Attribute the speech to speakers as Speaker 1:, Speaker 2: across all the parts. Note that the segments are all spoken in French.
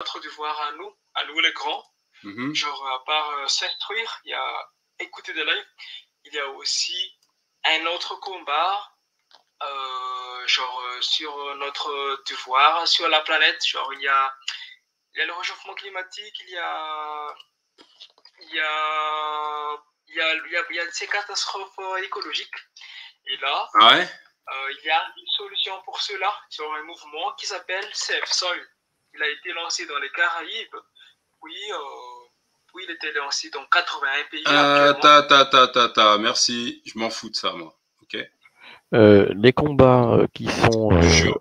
Speaker 1: notre devoir à nous les grands. Genre, à part s'instruire, il y a écouter des lives, il y a aussi un autre combat, sur notre devoir, sur la planète. Genre, il y a le réchauffement climatique, il y a ces catastrophes écologiques. Et là, il y a une solution pour cela, sur un mouvement qui s'appelle Save Soil. Il a été lancé dans les Caraïbes, puis il était lancé dans 81 pays actuellement.
Speaker 2: Merci, je m'en fous de ça, moi. Ok.
Speaker 3: Les combats qui sont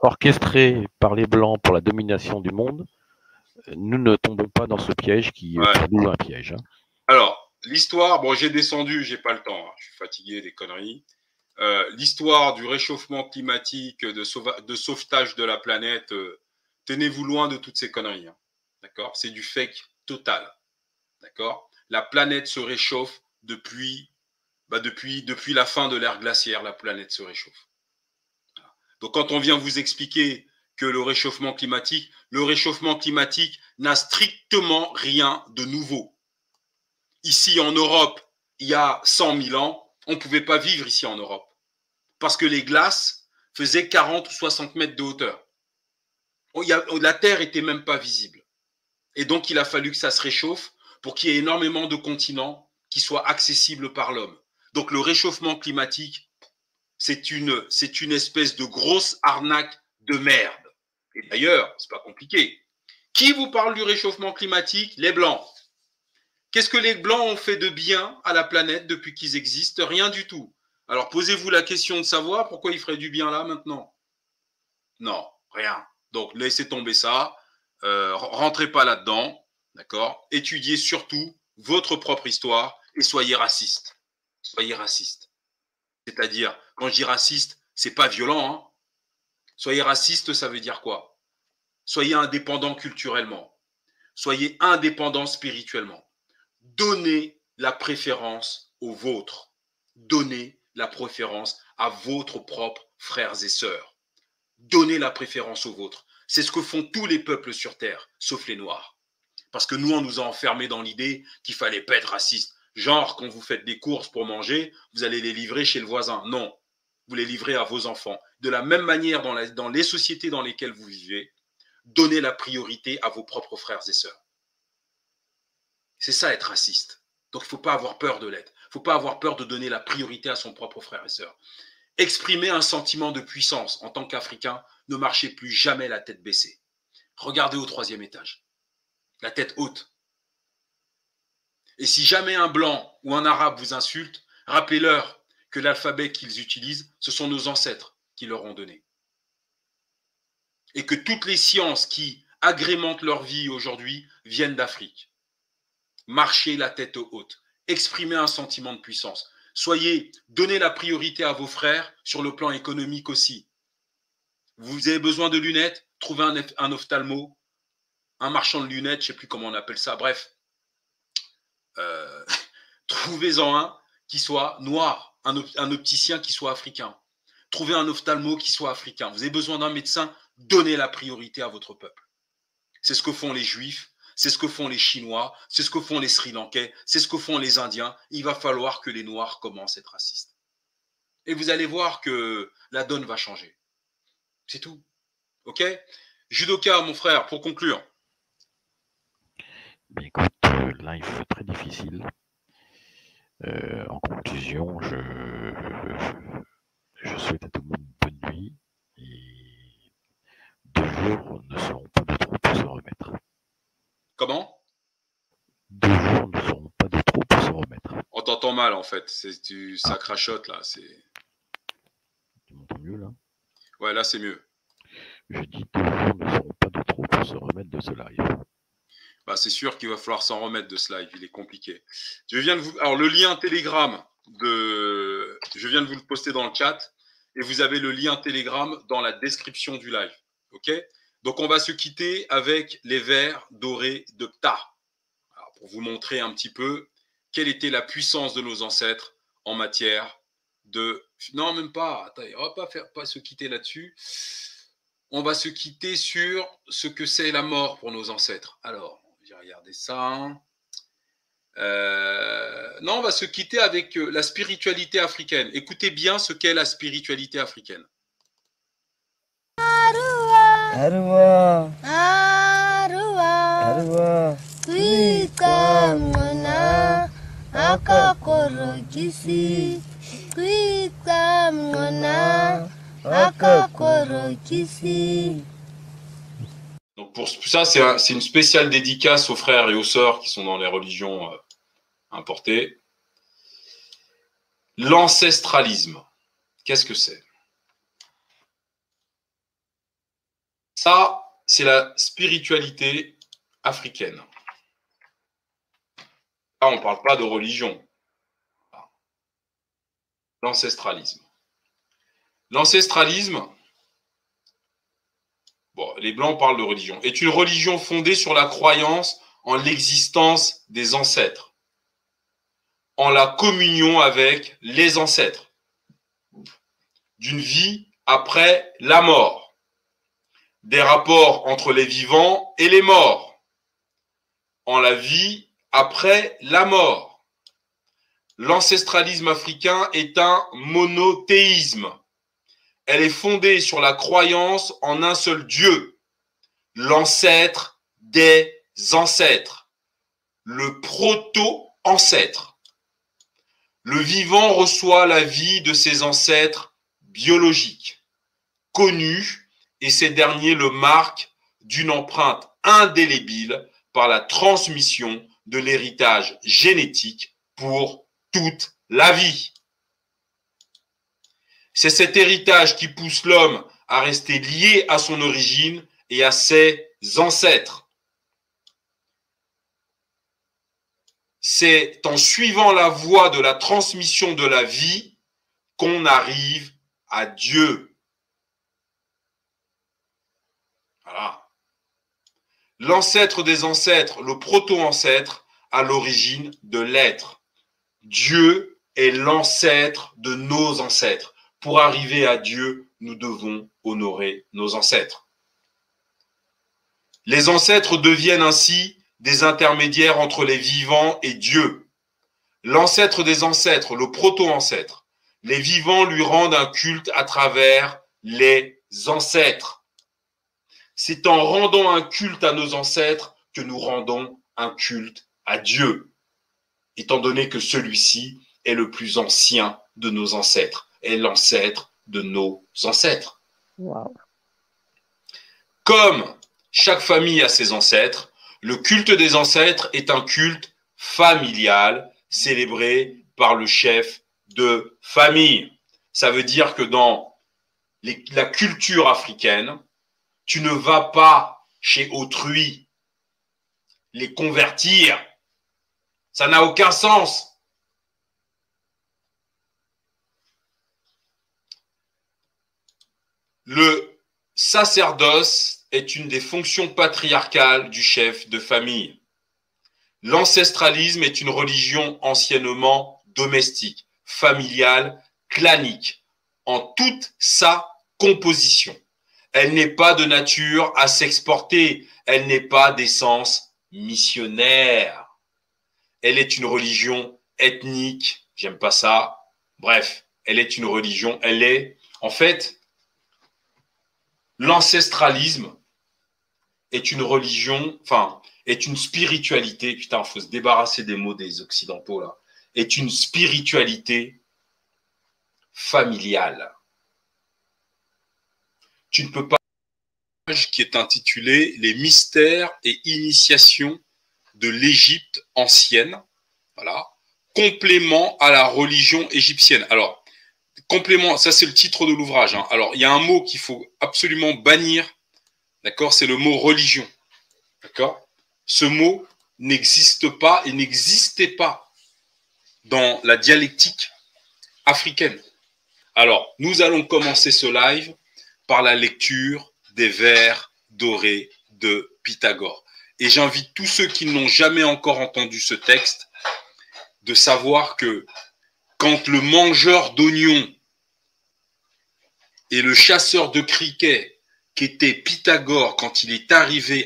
Speaker 3: orchestrés par les Blancs pour la domination du monde, nous ne tombons pas dans ce piège qui est pour nous un piège. Hein.
Speaker 2: Alors, l'histoire, bon, j'ai descendu, j'ai pas le temps, hein, je suis fatigué des conneries. L'histoire du réchauffement climatique, de sauvetage de la planète, tenez-vous loin de toutes ces conneries. Hein, d'accord? C'est du fake total. D'accord? La planète se réchauffe depuis la fin de l'ère glaciaire, la planète se réchauffe. Voilà. Donc, quand on vient vous expliquer que le réchauffement climatique n'a strictement rien de nouveau. Ici, en Europe, il y a 100 000 ans, on ne pouvait pas vivre ici en Europe. Parce que les glaces faisaient 40 ou 60 mètres de hauteur. La Terre n'était même pas visible. Et donc, il a fallu que ça se réchauffe pour qu'il y ait énormément de continents qui soient accessibles par l'homme. Donc, le réchauffement climatique, c'est une espèce de grosse arnaque de merde. Et d'ailleurs, c'est pas compliqué. Qui vous parle du réchauffement climatique? Les Blancs. Qu'est-ce que les Blancs ont fait de bien à la planète depuis qu'ils existent? Rien du tout. Alors, posez-vous la question de savoir pourquoi ils feraient du bien là maintenant. Non, rien. Donc, laissez tomber ça. Rentrez pas là-dedans. D'accord? Étudiez surtout votre propre histoire et soyez raciste. Soyez raciste. C'est-à-dire, quand je dis raciste, c'est pas violent. Hein. Soyez raciste, ça veut dire quoi? Soyez indépendant culturellement. Soyez indépendant spirituellement. Donnez la préférence aux vôtres. Donnez la préférence à votre propre frères et sœurs. Donnez la préférence aux vôtres. C'est ce que font tous les peuples sur Terre, sauf les Noirs. Parce que nous, on nous a enfermés dans l'idée qu'il fallait pas être raciste. Genre, quand vous faites des courses pour manger, vous allez les livrer chez le voisin. Non, vous les livrez à vos enfants. De la même manière, dans les sociétés dans lesquelles vous vivez, donnez la priorité à vos propres frères et sœurs. C'est ça être raciste. Donc, il ne faut pas avoir peur de l'être. Il ne faut pas avoir peur de donner la priorité à son propre frère et sœur. Exprimer un sentiment de puissance en tant qu'Africain, ne marchez plus jamais la tête baissée. Regardez au 3e étage. La tête haute. Et si jamais un blanc ou un arabe vous insulte, rappelez-leur que l'alphabet qu'ils utilisent, ce sont nos ancêtres qui leur ont donné. Et que toutes les sciences qui agrémentent leur vie aujourd'hui viennent d'Afrique. Marchez la tête haute. Exprimez un sentiment de puissance. Donnez la priorité à vos frères sur le plan économique aussi. Vous avez besoin de lunettes, trouvez un ophtalmo, un marchand de lunettes, je ne sais plus comment on appelle ça, bref. Trouvez-en un qui soit noir, un opticien qui soit africain. Trouvez un ophtalmo qui soit africain. Vous avez besoin d'un médecin, donnez la priorité à votre peuple. C'est ce que font les Juifs, c'est ce que font les Chinois, c'est ce que font les Sri Lankais, c'est ce que font les Indiens. Il va falloir que les Noirs commencent à être racistes. Et vous allez voir que la donne va changer. C'est tout. Ok? Judoka, mon frère, pour conclure.
Speaker 3: Bien, écoute, live très difficile. En conclusion, je souhaite à tout le monde une bonne nuit. Et 2 jours ne seront pas de trop pour se remettre.
Speaker 2: Comment?
Speaker 3: 2 jours ne seront pas de trop pour se remettre.
Speaker 2: On t'entend mal en fait. Ça crachote là.
Speaker 3: Tu m'entends mieux là?
Speaker 2: Ouais, là c'est mieux.
Speaker 3: Je dis 2 jours ne seront pas de trop pour se remettre de ce live.
Speaker 2: Bah, c'est sûr qu'il va falloir s'en remettre de ce live, il est compliqué. Alors, le lien Telegram, je viens de vous le poster dans le chat, et vous avez le lien Telegram dans la description du live. Ok? Donc, on va se quitter avec les vers dorés de Ptah. Alors, pour vous montrer un petit peu quelle était la puissance de nos ancêtres en matière de... Non, même pas. Attends, on va pas se quitter là-dessus. on va se quitter sur ce que c'est la mort pour nos ancêtres. Alors, j'ai regardé ça. Non, on va se quitter avec la spiritualité africaine. Écoutez bien ce qu'est la spiritualité africaine. Arua. Arua. Donc pour ça, c'est une spéciale dédicace aux frères et aux sœurs qui sont dans les religions importées. L'ancestralisme, qu'est-ce que c'est? Ça, c'est la spiritualité africaine. Là, on ne parle pas de religion. L'ancestralisme. L'ancestralisme, bon, les Blancs parlent de religion, est une religion fondée sur la croyance en l'existence des ancêtres, en la communion avec les ancêtres, d'une vie après la mort, des rapports entre les vivants et les morts, en la vie après la mort. L'ancestralisme africain est un monothéisme. Elle est fondée sur la croyance en un seul Dieu, l'ancêtre des ancêtres, le proto-ancêtre. Le vivant reçoit la vie de ses ancêtres biologiques, connus, et ces derniers le marquent d'une empreinte indélébile par la transmission de l'héritage génétique pour toute la vie. C'est cet héritage qui pousse l'homme à rester lié à son origine et à ses ancêtres. C'est en suivant la voie de la transmission de la vie qu'on arrive à Dieu. Voilà. L'ancêtre des ancêtres, le proto-ancêtre, à l'origine de l'être. Dieu est l'ancêtre de nos ancêtres. Pour arriver à Dieu, nous devons honorer nos ancêtres. Les ancêtres deviennent ainsi des intermédiaires entre les vivants et Dieu. L'ancêtre des ancêtres, le proto-ancêtre, les vivants lui rendent un culte à travers les ancêtres. C'est en rendant un culte à nos ancêtres que nous rendons un culte à Dieu, étant donné que celui-ci est le plus ancien de nos ancêtres, est l'ancêtre de nos ancêtres. Wow. Comme chaque famille a ses ancêtres, le culte des ancêtres est un culte familial célébré par le chef de famille. Ça veut dire que dans la culture africaine, tu ne vas pas chez autrui les convertir. Ça n'a aucun sens. Le sacerdoce est une des fonctions patriarcales du chef de famille. L'ancestralisme est une religion anciennement domestique, familiale, clanique, en toute sa composition. Elle n'est pas de nature à s'exporter, elle n'est pas d'essence missionnaire. Elle est une religion ethnique, j'aime pas ça. Bref, elle est une religion, elle est, en fait, l'ancestralisme est une religion, enfin, est une spiritualité, putain, il faut se débarrasser des mots des occidentaux là, est une spiritualité familiale. Tu ne peux pas, qui est intitulé « Les mystères et initiations de l'Égypte ancienne », voilà, complément à la religion égyptienne. Alors, complément, ça c'est le titre de l'ouvrage. Hein. Alors, il y a un mot qu'il faut absolument bannir, d'accord, c'est le mot religion, d'accord. Ce mot n'existe pas et n'existait pas dans la dialectique africaine. Alors, nous allons commencer ce live par la lecture des vers dorés de Pythagore. Et j'invite tous ceux qui n'ont jamais encore entendu ce texte de savoir que quand le mangeur d'oignons et le chasseur de criquets qu'était Pythagore quand il est arrivé